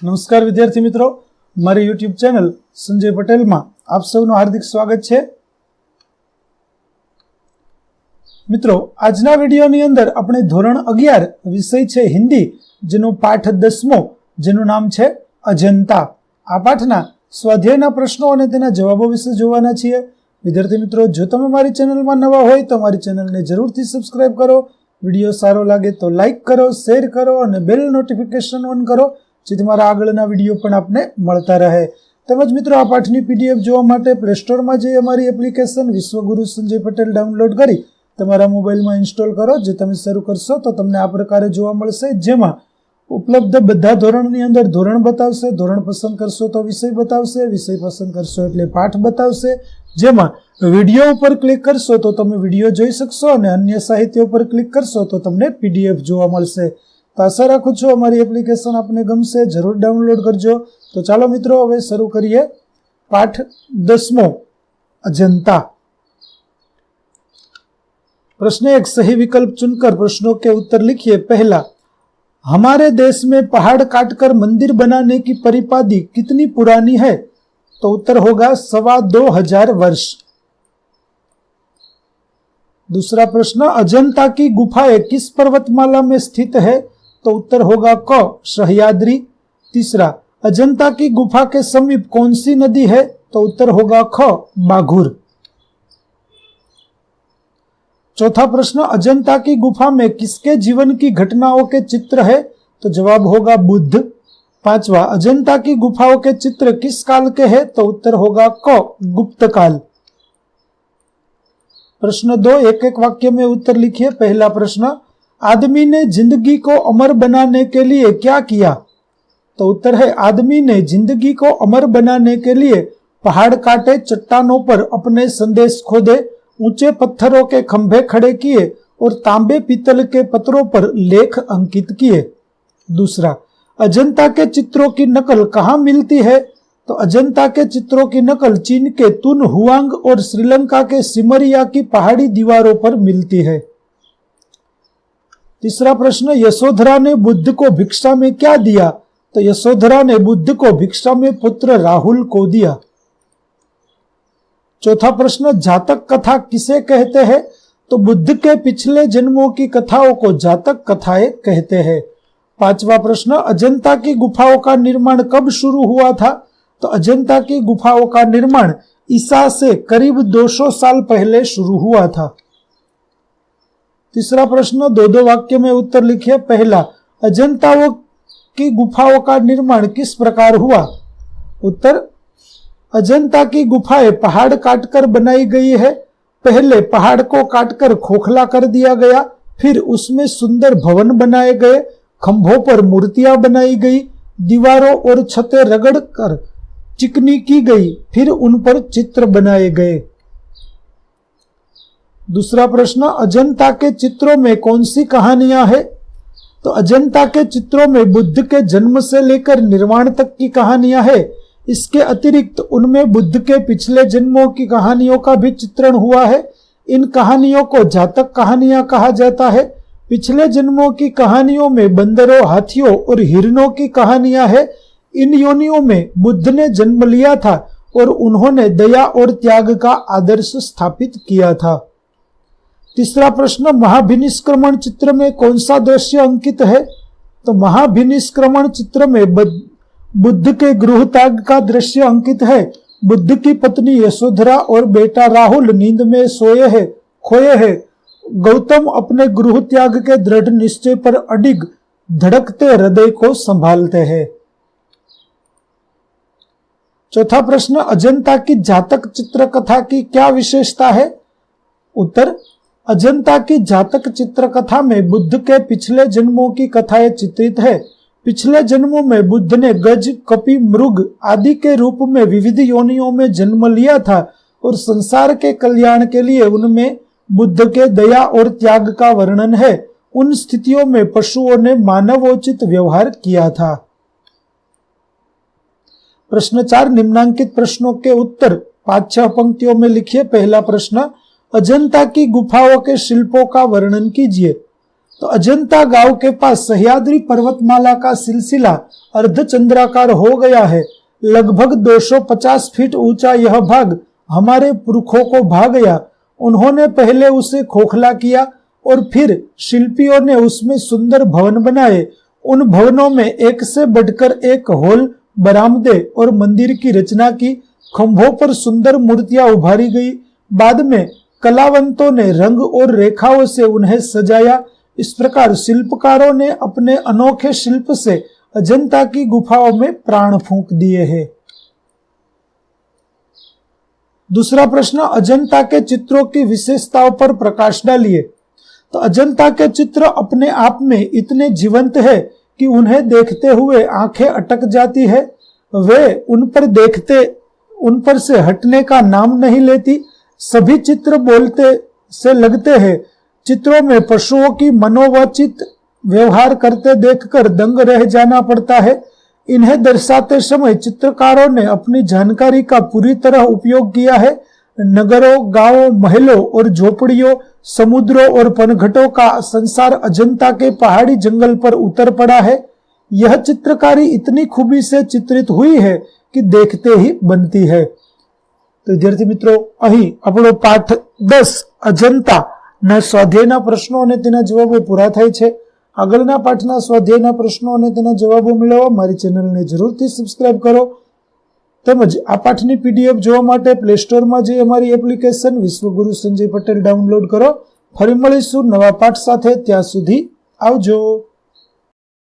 નમસ્કાર વિદ્યાર્થી મિત્રો, મારી યુટ્યુબ ચેનલ સંજય પટેલમાં આપ સૌનું હાર્દિક સ્વાગત છે। મિત્રો, આજના વિડીયોની અંદર આપણે ધોરણ 11 વિષય છે હિન્દી, જેનો પાઠ 10મો, જેનું નામ છે અજંતા। આ પાઠના સ્વાધ્યાયના પ્રશ્નો અને તેના જવાબો વિશે જોવાના છીએ। વિદ્યાર્થી મિત્રો, જો તમે મારી ચેનલમાં નવા હોય તો મારી ચેનલને જરૂરથી સબસ્ક્રાઇબ કરો। વિડીયો સારો લાગે તો લાઇક કરો, શેર કરો અને બેલ નોટિફિકેશન ઓન કરો, જેથી મારા આગળના વિડીયો પણ આપને મળતા રહે। તેમજ મિત્રો, આ પાઠની પીડીએફ જોવા માટે પ્લે સ્ટોરમાં જઈ અમારી એપ્લિકેશન વિશ્વગુરુ સંજય પટેલ ડાઉનલોડ કરી તમારા મોબાઈલમાં ઇન્સ્ટોલ કરો। જે તમે શરૂ કરશો તો તમને આ પ્રકારે જોવા મળશે, જેમાં ઉપલબ્ધ બધા ધોરણની અંદર ધોરણ બતાવશે, ધોરણ પસંદ કરશો તો વિષય બતાવશે, વિષય પસંદ કરશો એટલે પાઠ બતાવશે। જેમાં વિડીયો ઉપર ક્લિક કરશો તો તમે વિડીયો જોઈ શકશો અને અન્ય સાહિત્ય ઉપર ક્લિક કરશો તો તમને પીડીએફ જોવા મળશે। તો આશા રાખું છું અમારી એપ્લિકેશન આપને ગમશે, જરૂર ડાઉનલોડ કરજો। તો ચાલો મિત્રો, હવે શરૂ કરીએ पाठ 10मो अजंता। प्रश्न 1, सही विकल्प चुनकर प्रश्नों के उत्तर लिखिए। पहला, हमारे देश में पहाड़ काटकर मंदिर बनाने की परिपाटी कितनी पुरानी है? तो उत्तर होगा 2500 वर्ष। दूसरा प्रश्न, अजंता की गुफाएं किस पर्वतमाला में स्थित है? तो उत्तर होगा क, सह्याद्री। तीसरा, अजंता की गुफा के समीप कौन सी नदी है? तो उत्तर होगा ख, बाघुर। चौथा प्रश्न, अजंता की गुफा में किसके जीवन की घटनाओं के चित्र है? तो जवाब होगा बुद्ध। पांचवा, अजंता की गुफाओं के चित्र किस काल के हैं? तो उत्तर होगा क, गुप्त काल। प्रश्न 2, एक एक वाक्य में उत्तर लिखिए। पहला प्रश्न, आदमी ने जिंदगी को अमर बनाने के लिए क्या किया? तो उत्तर है, आदमी ने जिंदगी को अमर बनाने के लिए पहाड़ काटे, चट्टानों पर अपने संदेश खोदे, ऊंचे पत्थरों के खंभे खड़े किए और तांबे पीतल के पत्रों पर लेख अंकित किए। दूसरा, अजंता के चित्रों की नकल कहाँ मिलती है? तो अजंता के चित्रों की नकल चीन के तुन हुआंग और श्रीलंका के सिमरिया की पहाड़ी दीवारों पर मिलती है। तीसरा प्रश्न, यशोधरा ने बुद्ध को भिक्षा में क्या दिया? तो यशोधरा ने बुद्ध को भिक्षा में पुत्र राहुल को दिया। चौथा प्रश्न, जातक कथा किसे कहते हैं? तो बुद्ध के पिछले जन्मों की कथाओं को जातक कथाएं कहते हैं। पांचवा प्रश्न, अजंता की गुफाओं का निर्माण कब शुरू हुआ था? तो अजंता की गुफाओं का निर्माण ईसा से करीब 200 साल पहले शुरू हुआ था। तीसरा प्रश्न, दो वाक्य में उत्तर लिखिए। पहला, अजंता की गुफाओं का निर्माण किस प्रकार हुआ? उत्तर, अजंता की गुफाएं पहाड़ काटकर बनाई गई है। पहले पहाड़ को काटकर खोखला कर दिया गया, फिर उसमें सुंदर भवन बनाए गए, खंभों पर मूर्तियां बनाई गई, दीवारों और छतें रगड़कर चिकनी की गई, फिर उन पर चित्र बनाए गए। दूसरा प्रश्न, अजंता के चित्रों में कौन सी कहानियां हैं? तो अजंता के चित्रों में बुद्ध के जन्म से लेकर निर्वाण तक की कहानियां हैं। इसके अतिरिक्त उनमें बुद्ध के पिछले जन्मों की कहानियों का भी चित्रण हुआ है। इन कहानियों को जातक कहानियां कहा जाता है। पिछले जन्मों की कहानियों में बंदरों, हाथियों और हिरणों की कहानियां हैं। इन योनियों में बुद्ध ने जन्म लिया था और उन्होंने दया और त्याग का आदर्श स्थापित किया था। तीसरा प्रश्न, महाभिनिष्क्रमण चित्र में कौन सा दृश्य अंकित है? तो महाभिनिष्क्रमण चित्र में बुद्ध के गृह त्याग का दृश्य अंकित है। बुद्ध की पत्नी यशोधरा और बेटा राहुल नींद में खोए हैं। गौतम अपने गृह त्याग के दृढ़ निश्चय पर अडिग धड़कते हृदय को संभालते हैं। चौथा प्रश्न, अजंता की जातक चित्रकथा की क्या विशेषता है? उत्तर, अजंता की जातक चित्रकथा में बुद्ध के पिछले जन्मों की कथाएं चित्रित है। पिछले जन्मों में बुद्ध ने गज, कपि, मृग आदि के रूप में विविध योनियों में जन्म लिया था और संसार के कल्याण के लिए उनमें बुद्ध के दया और त्याग का वर्णन है। उन स्थितियों में पशुओं ने मानवोचित व्यवहार किया था। प्रश्न 4, निम्नांकित प्रश्नों के उत्तर 5-6 पंक्तियों में लिखिए। पहला प्रश्न, अजंता की गुफाओं के शिल्पों का वर्णन कीजिए। तो अजंता गांव के पास सह्याद्री पर्वतमाला का सिलसिला अर्धचंद्राकार हो गया है। लगभग 250 फीट ऊंचा यह भाग हमारे पुरखों को भा गया। उन्होंने पहले उसे खोखला किया और फिर शिल्पियों ने उसमें सुंदर भवन बनाए। उन भवनों में एक से बढ़कर एक हॉल, बरामदे और मंदिर की रचना की। खंभों पर सुंदर मूर्तियां उभारी गई। बाद में कलावंतों ने रंग और रेखाओं से उन्हें सजाया। इस प्रकार शिल्पकारों ने अपने अनोखे शिल्प से अजंता की गुफाओं में प्राण फूंक दिए हैं। दूसरा प्रश्न, अजंता के चित्रों की विशेषताओं पर प्रकाश डालिए। तो अजंता के चित्र अपने आप में इतने जीवंत है कि उन्हें देखते हुए आंखें अटक जाती है। वे उन पर से हटने का नाम नहीं लेती। सभी चित्र बोलते से लगते हैं। चित्रों में पशुओं की मनोवांछित व्यवहार करते देखकर दंग रह जाना पड़ता है। इन्हें दर्शाते समय चित्रकारों ने अपनी जानकारी का पूरी तरह उपयोग किया है। नगरों, गांवों, महलों और झोपड़ियों, समुद्रों और पनघटों का संसार अजंता के पहाड़ी जंगल पर उतर पड़ा है। यह चित्रकारी इतनी खूबी से चित्रित हुई है कि देखते ही बनती है। तो विद्यार्थी मित्रों, અહીં આપણો પાઠ 10 અજંતાના સ્વાધ્યાયના પ્રશ્નો અને તેના જવાબો પૂરા થાય છે। આગળના પાઠના સ્વાધ્યાયના પ્રશ્નો અને તેના જવાબો મેળવવા મારી ચેનલને જરૂરથી સબસ્ક્રાઇબ કરો। તેમજ આ પાઠની પીડીએફ જોવા માટે પ્લે સ્ટોરમાં જઈ અમારી એપ્લિકેશન વિશ્વગુરુ સંજય પટેલ ડાઉનલોડ કરો। ફરી મળીશું નવા પાઠ સાથે, ત્યાં સુધી આવજો।